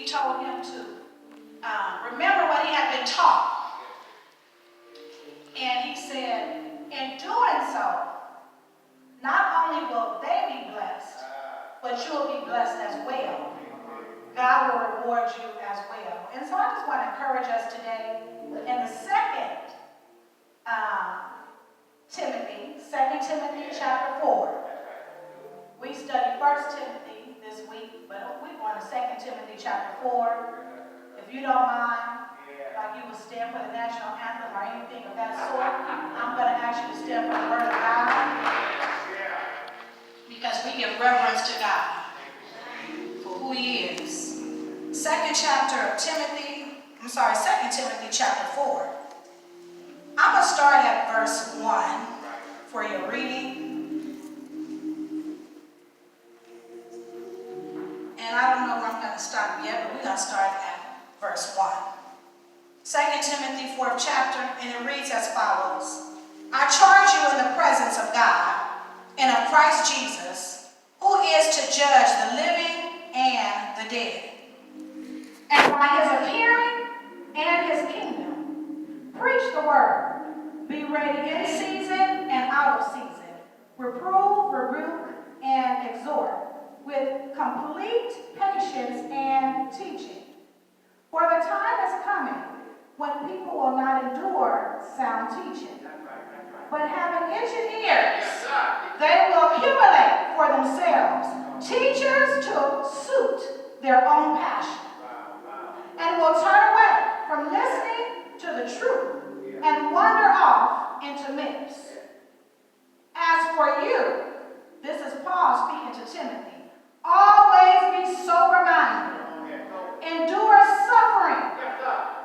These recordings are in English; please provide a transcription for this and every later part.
he told him to remember what he had been taught. And he said, in doing so, not only will they be blessed, but you will be blessed as well. God will reward you as well. And so I just want to encourage us today in the second Timothy, 2 Timothy chapter 4. We studied 1 Timothy this week, but we're going to 2 Timothy chapter 4. If you don't mind, like you would stand for the national anthem or anything of that sort, I'm going to ask you to stand for the word of God, because we give reverence to God for who he is. 2 Timothy chapter 4. I'm going to start at verse 1 for your reading. And I don't know where I'm going to stop yet, but we're going to start at verse 1. 2 Timothy 4th chapter, and it reads as follows. I charge you in the presence of God and of Christ Jesus, who is to judge the living and the dead. And by his appearing and his kingdom, preach the word. Be ready in season and out of season. Reprove, rebuke, and exhort with complete patience and teaching. For the time is coming when people will not endure sound teaching, but having itching ears, they will accumulate for themselves teachers to suit their own passion, and will turn away from listening to the truth and wander off into myths. As for you, this is Paul speaking to Timothy, always be sober-minded, endure suffering,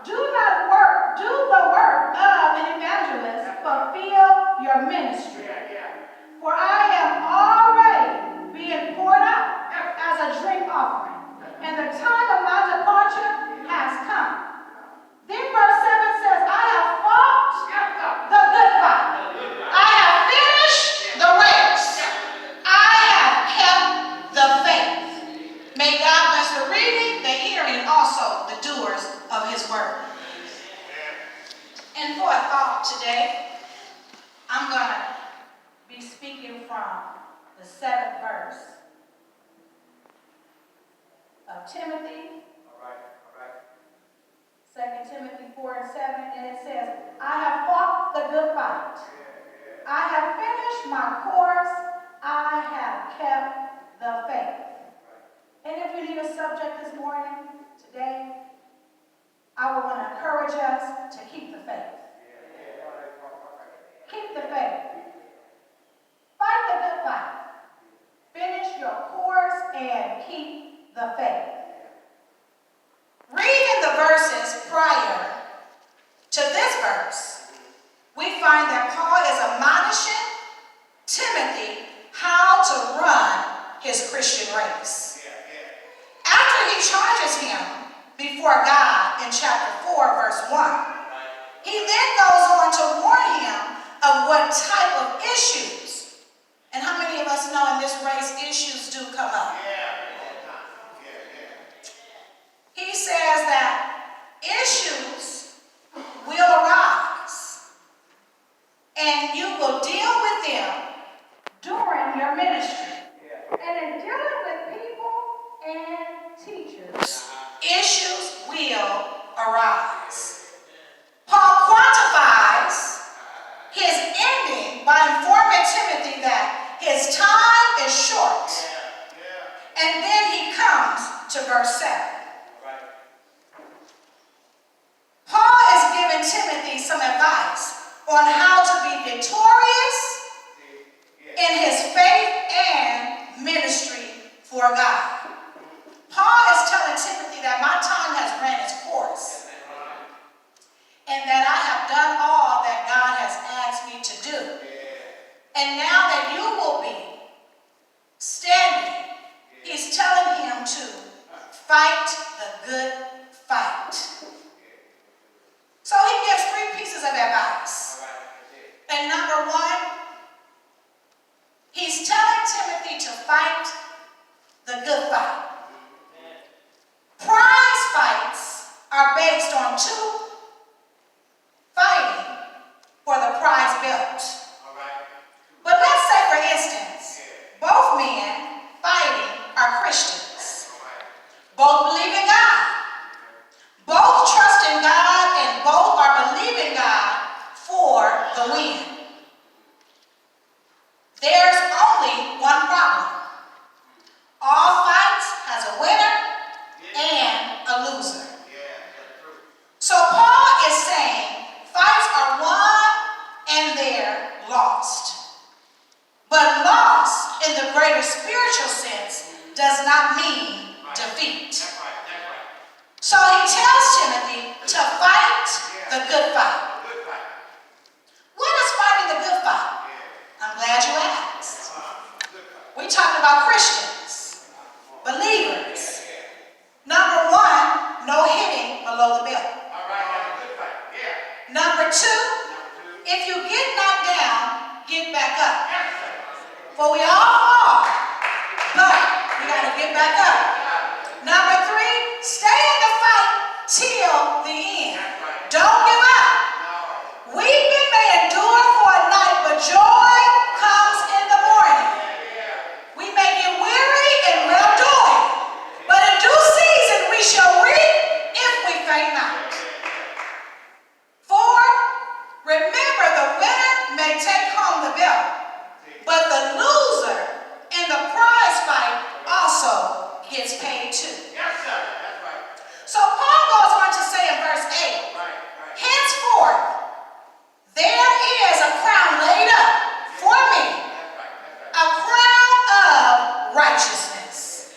do the work of an evangelist, fulfill your ministry. For I am already being poured out as a drink offering, and the time of my departure has come. Then verse 7 says, I have fought the good fight. I have finished the race. I have kept the faith. May God bless the reading, the hearing, and also the doers of his word. And for a thought today, I'm going to be speaking from the 7th verse of Timothy. 2 Timothy 4 and 7, and it says, I have fought the good fight. I have finished my course. I have kept the faith. And if you need a subject this morning, today, I would want to encourage us to keep the faith. Keep the faith. Fight the good fight. Finish your course and keep the faith. Reading the verses prior to this verse, we find that Paul is admonishing Timothy how to run his Christian race. After he charges him before God in chapter 4, verse 1, he then goes on to warn him of what type of issues. And how many of us know in this race issues do come up? He says that issues will arise, and you will deal with them during your ministry. And in dealing with people and teachers, issues will arise. Paul quantifies his ending by informing Timothy that his time is short. And then he comes to verse 7. Paul is giving Timothy some advice on how to be victorious in his faith and ministry for God. Paul is telling Timothy that my time has ran its course, and that I have done all that God has asked me to do. And now that you will be standing, he's telling him to fight the good fight. So he gives 3 pieces of advice. And number 1, he's telling Timothy to fight the good fight. Prize are based on two fighting for the prize belt. But let's say, for instance, both men fighting are Christians. Both believe in God. Both trust in God, and both are believing God for the win. There's only one problem. All fights has a winner and a loser. So Paul is saying fights are won and they're lost. But loss in the greater spiritual sense does not mean defeat. So he tells Timothy to fight the good fight. What is fighting the good fight? I'm glad you asked. We're talking about Christians, believers. Number one, no hitting below the belt. Number two, if you get knocked down, get back up. For we all fall, but we got to get back up. Number three, stay in the fight till the end. Don't give up. Weeping may endure for a night, but joy comes in the morning. We may get weary in well doing, but in due season we shall reap if we faint not. 4, remember the winner may take home the belt, but the loser in the prize fight also gets paid too. So Paul goes on to say in verse 8, henceforth there is a crown laid up for me, a crown of righteousness.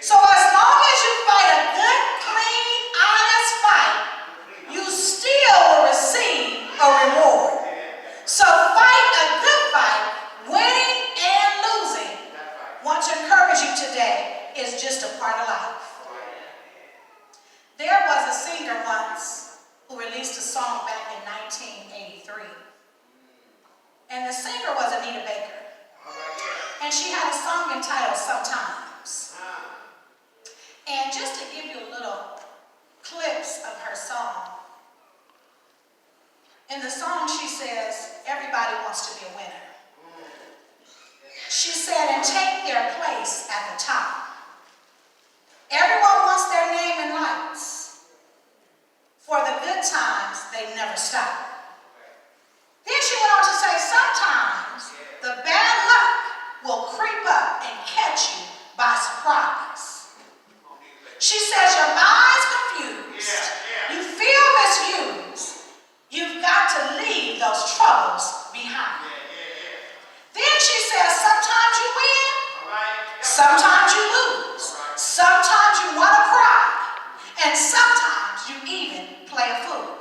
So as long as you fight a good, clean, honest fight, you still will receive a reward. So fight a good fight, winning and losing. Want to encourage you today, is just a part of life. There was a singer once who released a song back in 1983. And the singer was Anita Baker. And she had a song entitled Sometimes. And just to give you a little clips of her song, in the song she says, everybody wants to be a winner. She said, and take their place at the top. Everyone wants their name in lights. For the good times, they never stop. Then she went on to say, sometimes the bad luck will creep up and catch you by surprise. She says, your mind's confused. You feel misused. You've got to leave those troubles behind. Then she says, sometimes you win, sometimes you lose. Sometimes you want to cry, and sometimes you even play a fool.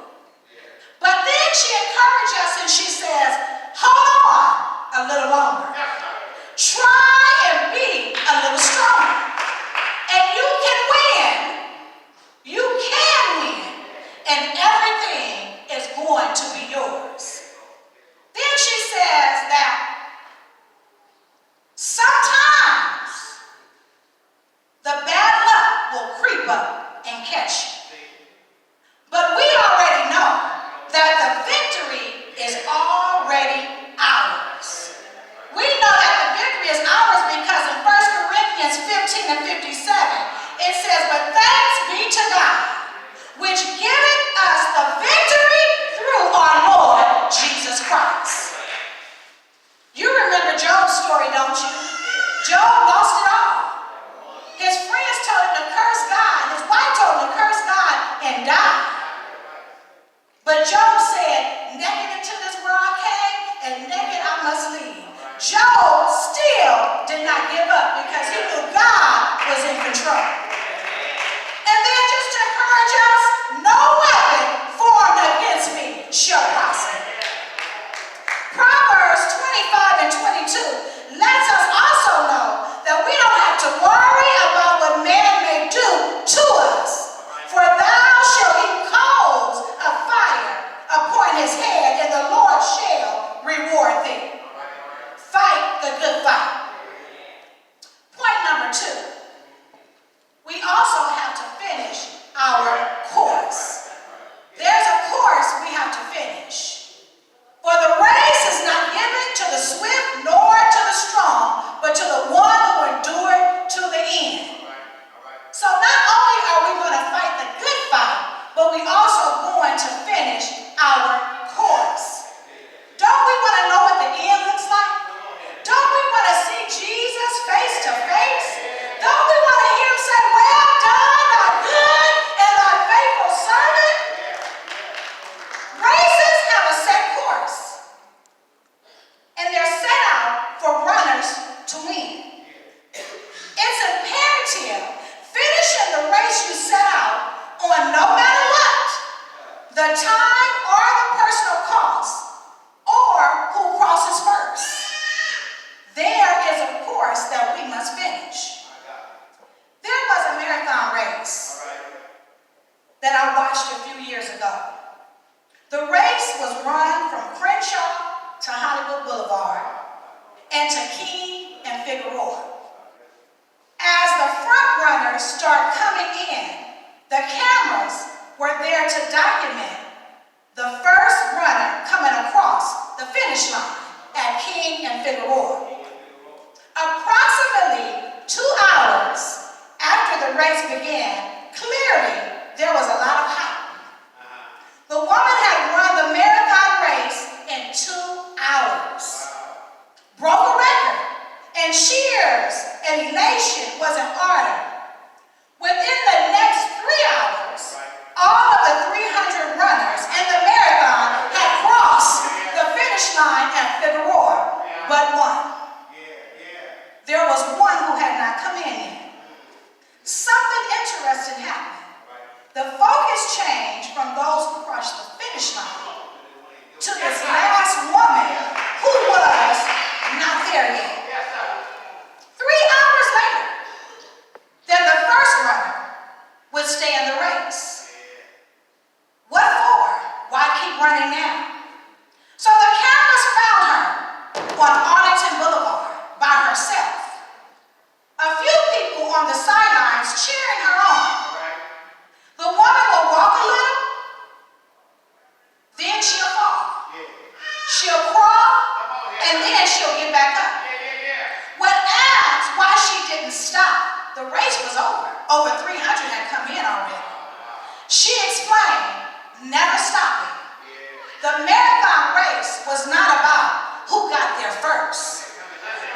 But then she encourages us and she says, hold on a little longer. Try and be a little stronger. And you can win. You can win. And everything is going to be yours. Then she says that sometimes the bad luck will creep up and catch you. But we already know that the victory is already ours. We know that the victory is ours because in 1 Corinthians 15 and 57, it says, but thanks be to God, which giveth us the victory through our Lord Jesus Christ. You remember Job's story, don't you? Job lost it all. His friends told him to curse God. His wife that I watched a few years ago. The race was run from Crenshaw to Hollywood Boulevard and to King and Figueroa. As the front runners start coming in, the cameras were there to document the first runner coming across the finish line at King and Figueroa. Approximately 2 hours after the race began, clearly there was a lot of hype. The woman had run the marathon race in 2 hours, broke a record, and cheers and elation was in order. Within the next 3 hours, all of the 300 runners in the marathon had crossed the finish line at Figueroa, but one. There was one who had not come in yet. Something interesting happened. The focus changed from those who crossed the finish line to this last woman who was not there yet. 3 hours later, then the first runner would stay in the race. What for? Why keep running now? So the cameras found her on Arlington Boulevard by herself. A few people on the sidelines cheering her on. The woman will walk a little, then she'll fall. She'll crawl, and then she'll get back up. When asked why she didn't stop, the race was over. Over 300 had come in already. She explained, never stopping. The marathon race was not about who got there first,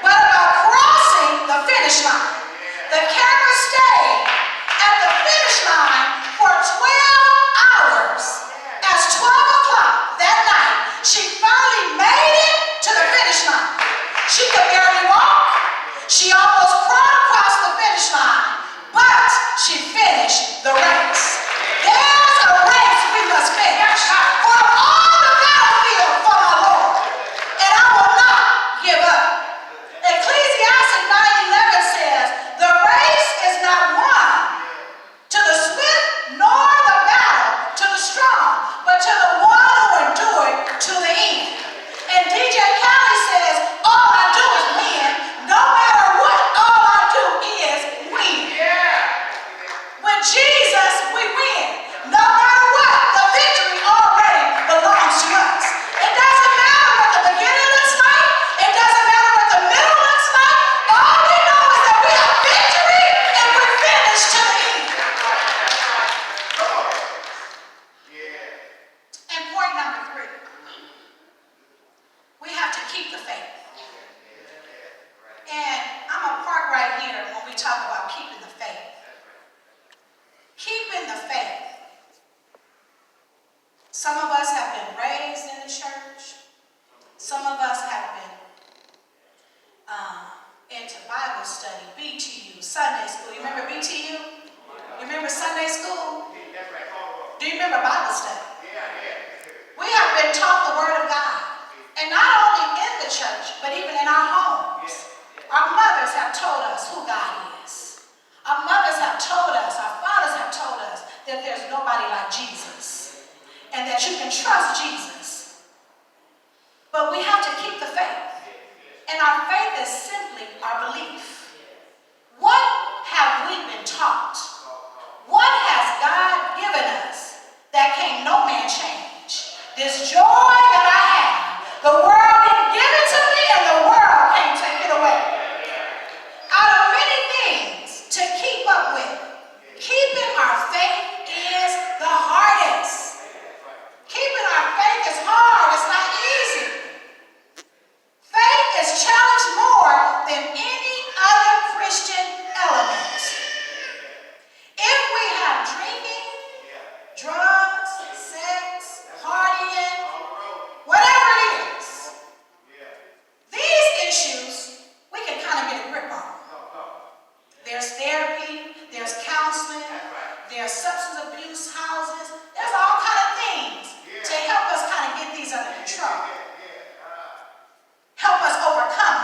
but about crossing the finish line. The camera stayed at the finish line for 12 hours. At 12 o'clock that night, she finally made it to the finish line. She could barely walk. She almost crawled across the finish line, but she finished the race. There's a race we must finish. For all the battlefield for my Lord, and I will not give up. Ecclesiastes 9:11 says, the race is not won to the swift nor the battle to the strong, but to the one who endured to the end. And DJ Khaled says, all I do is win. No matter what, all I do is win. With Jesus, we win. No matter what, the victory already belongs to us. It doesn't matter what the beginning looks like. It doesn't matter what the middle looks like. All we know is that we have victory and we're finished to the end. And point number 3, we have to keep the faith. And I'm going to park right here when we talk about keeping the faith. Keeping the faith. Some of us have been raised in the church. Some of us have been into Bible study, BTU, Sunday school. You remember BTU? You remember Sunday school? Do you remember Bible study? We have been taught the Word of God. And not only in the church, but even in our homes. Our mothers have told us who God is. Our mothers have told us, our fathers have told us that there's nobody like Jesus. And that you can trust Jesus. But we have to keep the faith. And our faith is simply our belief. What have we been taught? What has God given us that can't no man change? This joy that I have, the world didn't give it to me and the world can't take it away. Out of many things to keep up with, keeping our faith is the hardest. Keeping our faith is hard. It's not easy. Faith is challenged more than any other Christian element. If we have drinking, drugs, sex, partying, whatever it is, these issues we can kind of get a grip on. There's therapy, there's counseling, there's substance abuse houses, there's all kind of things to help us kind of get these under control. Help us overcome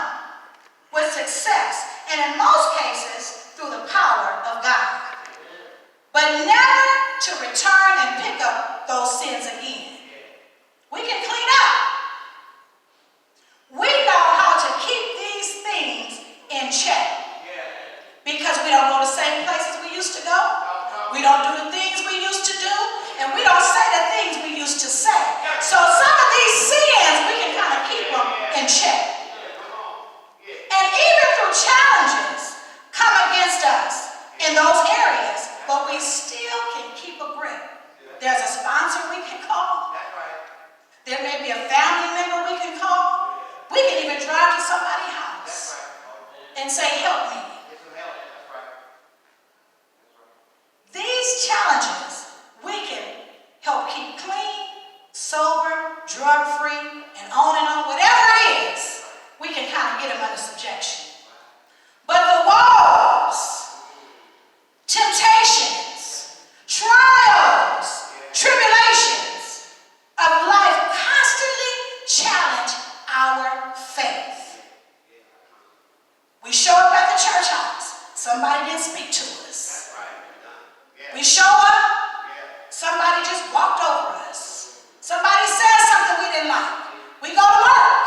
with success, and in most cases, through the power of God. But never to return and pick up those sins again. We can clean up. We know how to keep these things in check because we don't go to the same places we used to go. We don't do the things we used to do, and we don't say the things we used to say. So some of these sins, we can kind of keep them in check. And even through challenges come against us in those areas, but we still can keep a grip. There's a sponsor we can call. There may be a family member we can call. We can even drive to somebody's house and say, help me. These challenges, we can help keep clean, sober, drug-free, and on, whatever it is, we can kind of get them under subjection. But the woes, temptations, trials, tribulations of life constantly challenge our faith. We show up at the church house, somebody didn't speak to us. We show up, somebody just walked over us. Somebody said something we didn't like. We go to work.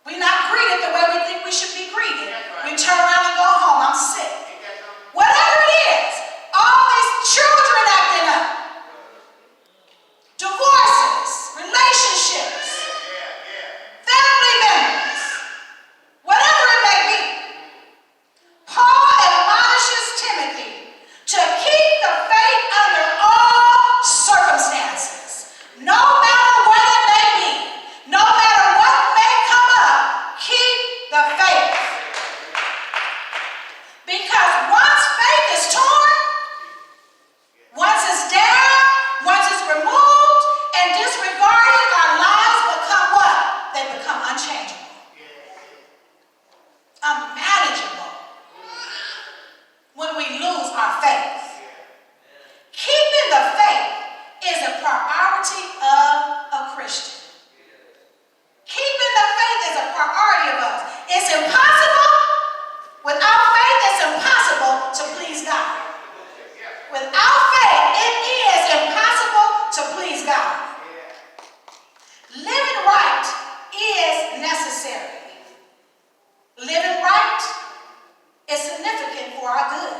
We're not greeted the way we think we should be greeted. We turn around and go home. I'm sick. Whatever it is, all these children acting up, divorces, relationships, family members, whatever it may be. Paul admonishes Timothy to keep the faith under all circumstances, no matter what it may be, no matter what may come up, keep the faith. Because once faith is torn, once it's down, once it's removed and disregarded, our lives become what? They become unchangeable, unmanageable when we lose our faith. Keeping the faith is a priority of a Christian. Keeping the faith is a priority of us. It's impossible. Without faith, it's impossible to please God. Without faith, it is impossible to please God. Living right is necessary. Living right is significant for our good.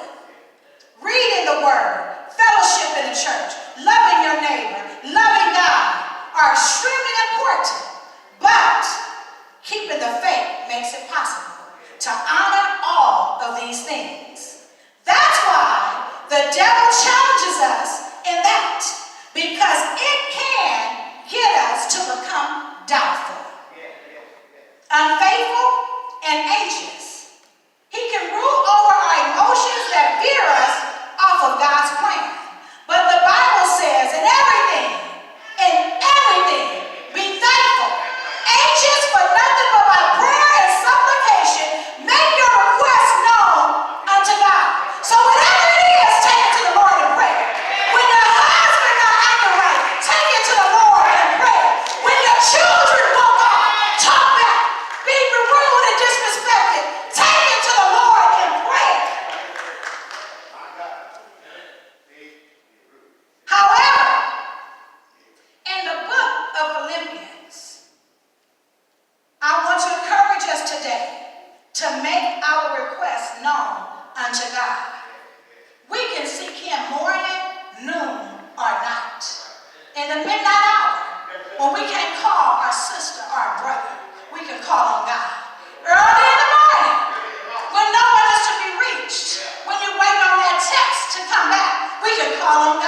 Reading the word, fellowship in the church, loving your neighbor, loving God are extremely important. But keeping the faith makes it possible to honor all of these things. That's why the devil challenges us in that, because it can get us to become doubtful, unfaithful, and anxious. He can rule over our emotions that veer us off of God's plan. But the Bible says, in everything, be thankful, anxious for nothing but by prayer and supplication, make your requests known unto God. So whatever it is, take it to the Lord in prayer. When your husband not acting right, take it to the Lord in prayer. When your children won't talk back, be rude and disrespected, take it to the Lord in prayer. However, in the book of Philippians, I want to encourage us today to make our requests known unto God. We can seek Him morning, noon, or night. In the midnight hour, when we can't call our sister or our brother, we can call on God. Early in the morning, when no one is to be reached, when you wait on that text to come back, we can call on God.